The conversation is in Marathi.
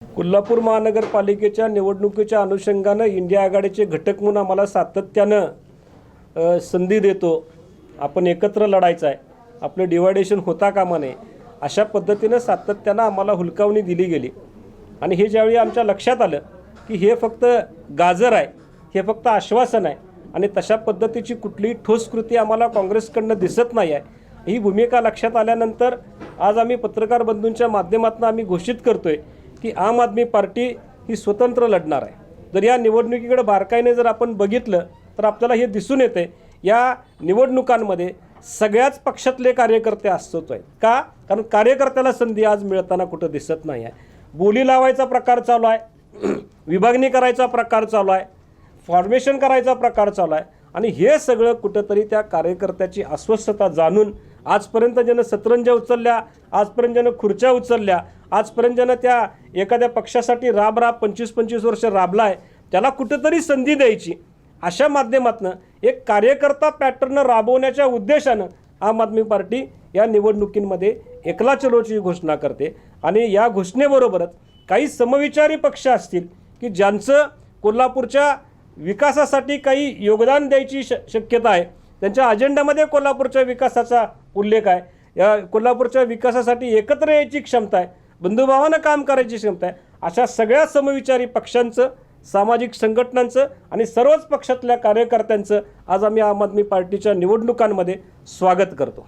कोल्हापूर महानगरपालिकेच्या निवडणुकीच्या अनुषंगानं इंडिया आघाडीचे घटक म्हणून आम्हाला सातत्यानं संधी देतो. आपण एकत्र लढायचं आहे, आपलं डिवायडेशन होता कामा नये अशा पद्धतीनं सातत्यानं आम्हाला हुलकावणी दिली गेली. आणि हे ज्यावेळी आमच्या लक्षात आलं की हे फक्त गाजर आहे, हे फक्त आश्वासन आहे आणि तशा पद्धतीची कुठलीही ठोस कृती आम्हाला काँग्रेसकडनं दिसत नाही आहे, ही भूमिका लक्षात आल्यानंतर आज आम्ही पत्रकार बंधूंच्या माध्यमातून आम्ही घोषित करतोय की आम आदमी पार्टी ही स्वतंत्र लढणार आहे. जर या निवडणुकीकडे बारकाईने जर आपण बघितलं तर आपल्याला हे दिसून येते या निवडणुकांमध्ये सगळ्याच पक्षातले कार्यकर्ते अस्तित्व आहेत. का? कारण कार्यकर्त्याला संधी आज मिळताना कुठं दिसत नाही आहे. बोली लावायचा प्रकार चालू आहे, विभागणी करायचा प्रकार चालू आहे, फॉर्मेशन करायचा प्रकार चालू आहे आणि हे सगळं कुठंतरी त्या कार्यकर्त्याची अस्वस्थता जाणून आजपर्यंत ज्यानं सतरंज्या उचलल्या, आजपर्यंत ज्यानं खुर्च्या उचलल्या, आजपर्यंत ज्यानं त्या एखाद्या पक्षासाठी राब 25-25 वर्ष राबला आहे त्याला कुठंतरी संधी द्यायची अशा माध्यमातून एक कार्यकर्ता पॅटर्न राबवण्याच्या उद्देशानं आम आदमी पार्टी या निवडणुकींमध्ये एकला चलोची घोषणा करते. आणि या घोषणेबरोबरच काही समविचारी पक्ष असतील की ज्यांचं कोल्हापूरच्या विकासासाठी काही योगदान द्यायची शक्यता आहे, त्यांच्या अजेंड्यामध्ये कोल्हापूरच्या विकासाचा उल्लेख आहे, या कोल्हापूरच्या विकासासाठी एकत्र यायची क्षमता आहे, बंधुभावानं काम करायची क्षमता आहे, अशा सगळ्या समविचारी पक्षांचं, सामाजिक संघटनांचं आणि सर्वच पक्षातल्या कार्यकर्त्यांचं आज आम्ही आम आदमी पार्टीच्या निवडणुकांमध्ये स्वागत करतो.